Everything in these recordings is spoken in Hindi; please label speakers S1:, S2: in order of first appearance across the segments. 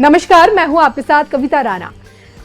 S1: नमस्कार, मैं हूं आपके साथ कविता राणा।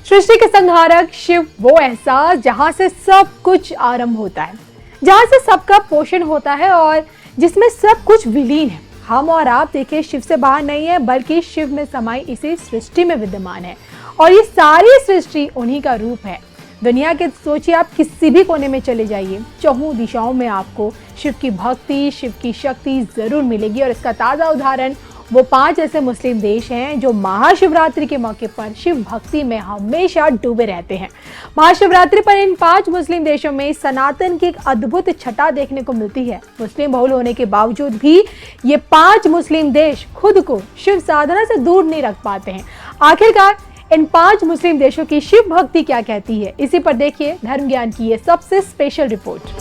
S1: सृष्टि के संहारक शिव वो एहसास जहां से सब कुछ आरंभ होता है, जहां से सबका पोषण होता है और जिसमें सब कुछ विलीन है। हम और आप देखिए शिव से बाहर नहीं है, बल्कि शिव में समाई इसी सृष्टि में विद्यमान है और ये सारी सृष्टि उन्हीं का रूप है। दुनिया के सोचिए, आप किसी भी कोने में चले जाइए, चहुं दिशाओं में आपको शिव की भक्ति, शिव की शक्ति जरूर मिलेगी। और इसका ताज़ा उदाहरण वो 5 ऐसे मुस्लिम देश हैं जो महाशिवरात्रि के मौके पर शिव भक्ति में हमेशा डूबे रहते हैं। महाशिवरात्रि पर इन 5 मुस्लिम देशों में सनातन की एक अद्भुत छटा देखने को मिलती है। मुस्लिम बहुल होने के बावजूद भी ये 5 मुस्लिम देश खुद को शिव साधना से दूर नहीं रख पाते हैं। आखिरकार इन 5 मुस्लिम देशों की शिव भक्ति क्या कहती है, इसी पर देखिए धर्म ज्ञान की ये सबसे स्पेशल रिपोर्ट।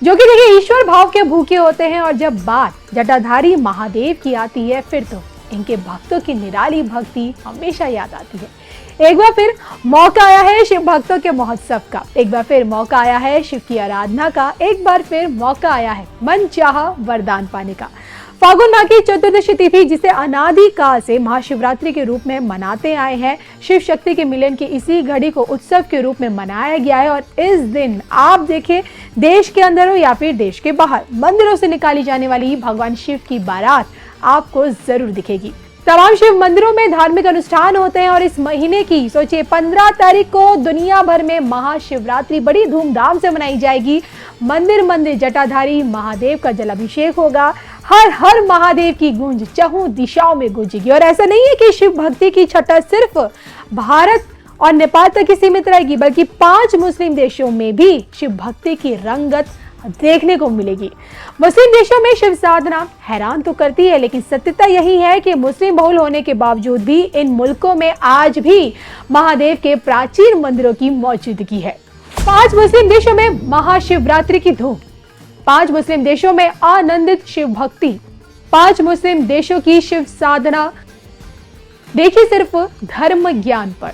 S1: जो कि देखिए ईश्वर भाव के भूखे होते हैं और जब बात जटाधारी महादेव की आती है, फिर तो इनके भक्तों की निराली भक्ति हमेशा याद आती है। एक बार फिर मौका आया है शिव भक्तों के महोत्सव का, एक बार फिर मौका आया है शिव की आराधना का, एक बार फिर मौका आया है मन चाहा वरदान पाने का। फागुन माह की चतुर्दशी तिथि, जिसे अनादि काल से महाशिवरात्रि के रूप में मनाते आए हैं, शिव शक्ति के मिलन की इसी घड़ी को उत्सव के रूप में मनाया गया है। और इस दिन आप देखिए देश के अंदर हो या फिर देश के बाहर, मंदिरों से निकाली जाने वाली भगवान शिव की बारात आपको जरूर दिखेगी। तमाम शिव मंदिरों में धार्मिक अनुष्ठान होते हैं और इस महीने की सोचिए 15 तारीख को दुनिया भर में महाशिवरात्रि बड़ी धूमधाम से मनाई जाएगी। मंदिर मंदिर जटाधारी महादेव का जलाभिषेक होगा, हर हर महादेव की गूंज चहुं दिशाओं में गूंजेगी। और ऐसा नहीं है कि शिव भक्ति की छटा सिर्फ भारत और नेपाल तक ही सीमित रहेगी, बल्कि 5 मुस्लिम देशों में भी शिव भक्ति की रंगत देखने को मिलेगी। मुस्लिम देशों में शिव साधना हैरान तो करती है, लेकिन सत्यता यही है कि मुस्लिम बहुल होने के बावजूद भी इन मुल्कों में आज भी महादेव के प्राचीन मंदिरों की मौजूदगी है। 5 मुस्लिम देशों में महाशिवरात्रि की धूम, 5 मुस्लिम देशों में आनंदित शिव भक्ति, 5 मुस्लिम देशों की शिव साधना। देखिए सिर्फ धर्म ज्ञान पर।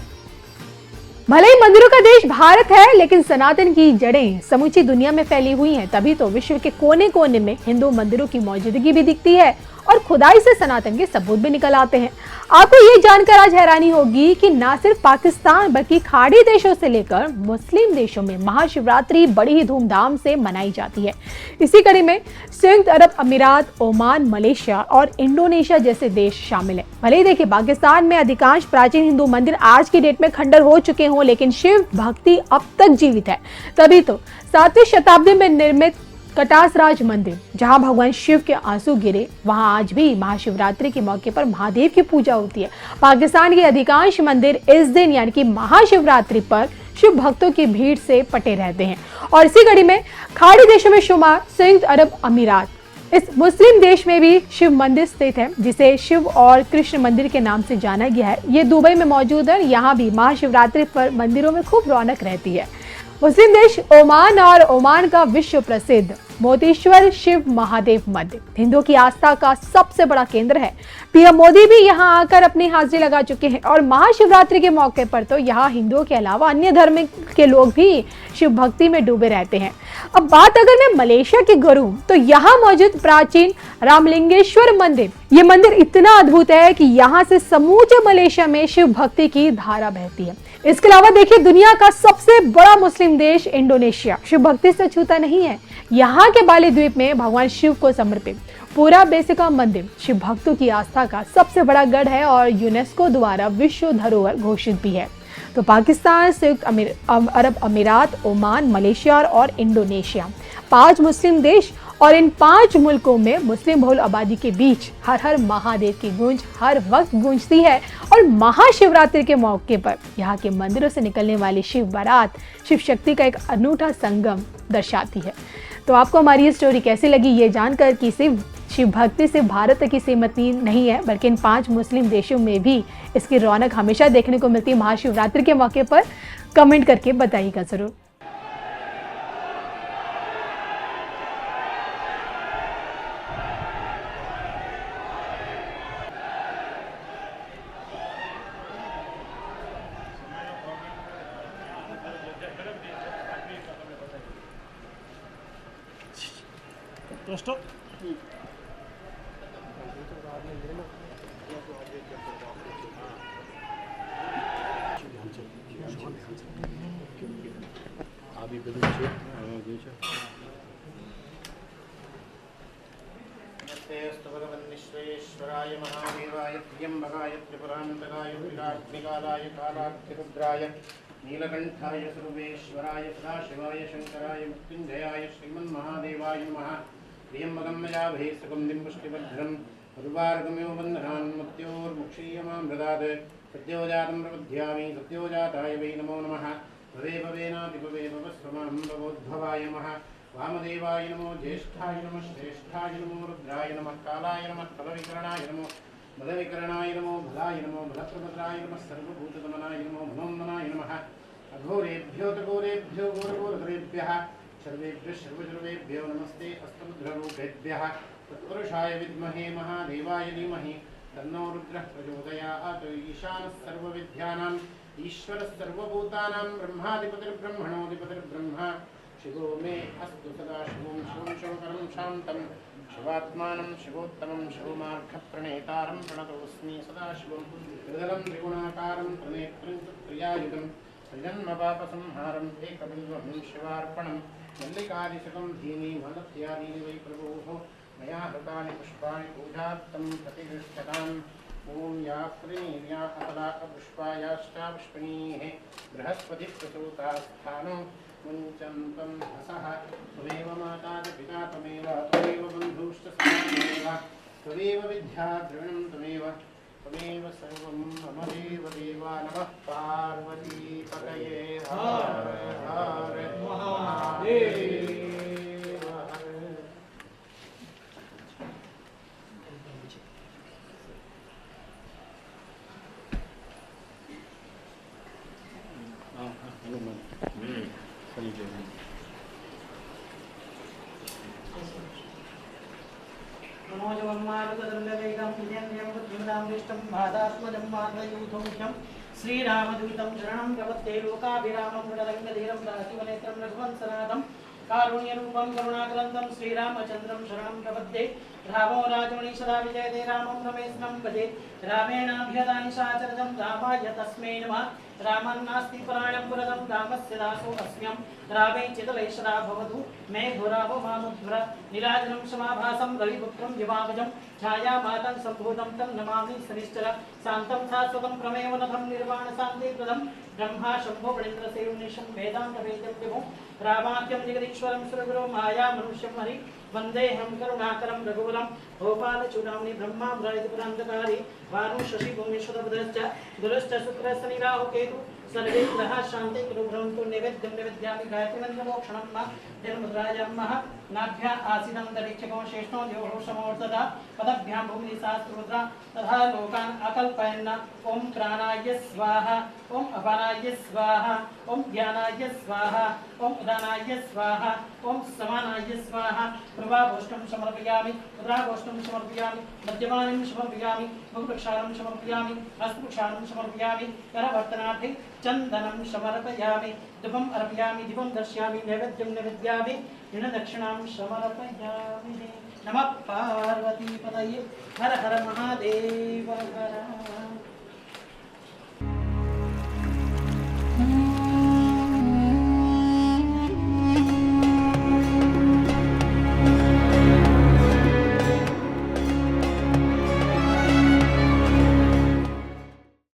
S1: भले ही मंदिरों का देश भारत है, लेकिन सनातन की जड़ें समूची दुनिया में फैली हुई हैं। तभी तो विश्व के कोने कोने में हिंदू मंदिरों की मौजूदगी भी दिखती है और खुदाई से सनातन के सबूत भी निकल आते हैं। आपको ये जानकर आज हैरानी होगी कि ना सिर्फ पाकिस्तान बल्कि खाड़ी देशों से लेकर मुस्लिम देशों में महाशिवरात्रि बड़ी ही धूमधाम से मनाई जाती है। इसी कड़ी में संयुक्त अरब अमीरात, ओमान, मलेशिया और इंडोनेशिया जैसे देश शामिल है। भले ही देखिए पाकिस्तान में अधिकांश प्राचीन हिंदू मंदिर आज की डेट में खंडर हो चुके हों, लेकिन शिव भक्ति अब तक जीवित है। तभी तो 7वीं शताब्दी में निर्मित कटासराज मंदिर, जहां भगवान शिव के आंसू गिरे, वहां आज भी महाशिवरात्रि के मौके पर महादेव की पूजा होती है। पाकिस्तान के अधिकांश मंदिर इस दिन यानी कि महाशिवरात्रि पर शिव भक्तों की भीड़ से पटे रहते हैं। और इसी कड़ी में खाड़ी देशों में शुमार संयुक्त अरब अमीरात, इस मुस्लिम देश में भी शिव मंदिर स्थित है, जिसे शिव और कृष्ण मंदिर के नाम से जाना गया है। ये दुबई में मौजूद है। यहाँ भी महाशिवरात्रि पर मंदिरों में खूब रौनक रहती है। मुस्लिम देश ओमान और ओमान का विश्व प्रसिद्ध मोतीश्वर शिव महादेव मंदिर हिंदुओं की आस्था का सबसे बड़ा केंद्र है। पीएम मोदी भी यहां आकर अपनी हाजिरी लगा चुके हैं और महाशिवरात्रि के मौके पर तो यहां हिंदुओं के अलावा अन्य धर्म के लोग भी शिव भक्ति में डूबे रहते हैं। अब बात अगर मैं मलेशिया की करूं, तो यहाँ मौजूद प्राचीन रामलिंगेश्वर मंदिर, ये मंदिर इतना अद्भुत है कि यहाँ से समूचे मलेशिया में शिव भक्ति की धारा बहती है। इसके अलावा देखिए दुनिया का सबसे बड़ा मुस्लिम देश इंडोनेशिया शिव भक्ति से छूता नहीं है। यहाँ के बाली द्वीप में भगवान शिव को समर्पित पूरा बेसिका मंदिर शिव भक्तों की आस्था का सबसे बड़ा गढ़ है और यूनेस्को द्वारा विश्व धरोहर घोषित भी है। तो पाकिस्तान, संयुक्त अरब अमीरात, ओमान, मलेशिया और इंडोनेशिया, 5 मुस्लिम देश और इन 5 मुल्कों में मुस्लिम बहुल आबादी के बीच हर हर महादेव की गूंज हर वक्त गूंजती है। और महाशिवरात्रि के मौके पर यहाँ के मंदिरों से निकलने वाली शिव बारात शिव शक्ति का एक अनूठा संगम दर्शाती है। तो आपको हमारी ये स्टोरी कैसी लगी, ये जानकर कि सिर्फ शिव भक्ति से भारत तक की सीमित नहीं है, बल्कि इन 5 मुस्लिम देशों में भी इसकी रौनक हमेशा देखने को मिलती है महाशिवरात्रि के मौके पर, कमेंट करके बताइएगा जरूर।
S2: तो स्टॉप। अभी
S3: नमस्तेऽस्तु भगवन्निश्वेश्वराय महादेवाय त्र्यम्बकाय त्रिपुरान्तकाय त्रिकाग्निकालाय कालाग्निरुद्राय नीलकण्ठाय सर्वेश्वराय सदाशिवाय शङ्कराय मृत्युञ्जयाय श्रीमन्महादेवाय नमः। त्र्यम्बकं मयाभे सुगन्धिं पुष्टिवर्धनम् उर्वारुकमिव बन्धनान् मृत्योर्मुक्षीयमामृतात् सद्योजातं प्रबध्यामि सद्योजाताय वै नमो नमः। भवे भवेनातिभवे भवस्वमहं भवोद्भवाय नमः। वामदेवाय नमो ज्येष्ठाय नमः श्रेष्ठाय नमो रुद्राय नमः कालाय नमः फलविकरणाय नमो बलविकरणाय नमो भलाय नमो बलप्रभद्राय नमः सर्वभूतदमनाय नमो मनोन्मनाय नमः। अघोरेभ्यो तघोरेभ्यो घोरघोरधरेभ्यः सर्वेभ्यः सर्वसर्वेभ्यो नमस्ते अस्तमुद्ररूपेभ्यः। तत्पुरुषाय विद्महे महादेवाय धीमहि तन्नो रुद्रः प्रचोदयात्। ईशानः सर्वविद्यानाम् ईश्वरः सर्वभूतानां ब्रह्माधिपतिर्ब्रह्मणोऽधिपतिर्ब्रह्मा शिवो मे अस्तु सदा शिवं शिवं शिवकरं शान्तं शिवात्मानं शिवोत्तमं शिवमार्गप्रणेतारं प्रणतोऽस्मि सदा शिवं त्रिदलं त्रिगुणाकारं त्रिनेत्रं त्रियायुधं त्रिजन्मपापसंहारम् एकबिल्वं शिवार्पणं मल्लिकादिशकं धीनि मलत्यादीनि वै प्रभोः मया हृतानि पुष्पाणि पूजार्थं प्रतिष्ठताम्। ॐ या प्रणीर्या अतला पुष्पायाष्टापुष्पिणीः बृहस्पतिप्रसूतास्थानो मुञ्चन्तं हसः। त्वमेव माता च पिता त्वमेव त्वमेव बन्धुश्च सखामेव त्वमेव विद्या द्रविणं त्वमेव सर्वं मम देव देवा। नमः पार्वतीपतये हर हर महादेव।
S4: मनोजवं मारुतदण्डवेगं विजयं बुद्धिमदामृष्टं भादात्मजं मार्गयूथमुख्यं श्रीरामदूतं शरणं प्रपद्ये लोकाभिरामं मृडरङ्गधीरं राजीवनेत्रं रघुवंशनाथं कारुण्यरूपं करुणाकरन्दं श्रीरामचन्द्रं शरणं प्रपद्ये। रामो राजमणि सदा विजयते रामं रमेशं भजे रामेणाभ्यदानि साचरतं रामाय तस्मै नमः। रामन्नास्ति परायणं पुरतं रामस्य दासो अस्म्यं रामे चितले सदा भवतु मे घोराव मामुद्धुर नीलाजनं समाभासं रविपुत्रं युवावजं छायामातं सम्भूतं तं नमामि सनिश्चर शान्तं शाश्वतं प्रमेयवनथं निर्वाणशान्तिप्रदं ब्रह्मा शम्भो प्रणेन्द्रसेवनिशं वेदान्तवेद्यं विभुं रामाख्यं जगदीश्वरं सुरगुरो माया मनुष्यं हरि वन्देऽहं करुणाकरं रघुवरं भोपालचूडामणि ब्रह्माम्रायतिपुरान्तकारी भानु शशि भुवनेश्वरभद्रश्च गुरुश्च शुक्रश्च निराहो केतु सर्वे ग्रहाः शान्ते कुरुभ्रवन्तु। नैवेद्यं निवेद्यामि गायत्रीमन्त्रमोक्षणं मा जन्मद्राजम्मः नाभ्याम् आसीनं दरीक्षको शेषो द्योः समोर्तदा पदभ्यां भूमिशास्त्रोद्रा तथा लोकान् अकल्पयन्। ॐ प्राणाय स्वाहा ॐ अपानाय स्वाहा ॐ ध्यानाय स्वाहा ॐ उदानाय स्वाहा ॐ समानाय स्वाहा। प्रभाभोष्टं समर्पयामि रुद्राभोष्टं समर्पयामि मध्यमानं समर्पयामि मुखप्रक्षालं समर्पयामि हस्तप्रक्षालं समर्पयामि करवर्तनार्थे चन्दनं समर्पयामि धूपम् अर्पयामि दीपं दर्शयामि नैवेद्यं निवेद्यामि ऋणदक्षिणां समर्पयामि। नमः पार्वतीपतये हर हर महादेव हर।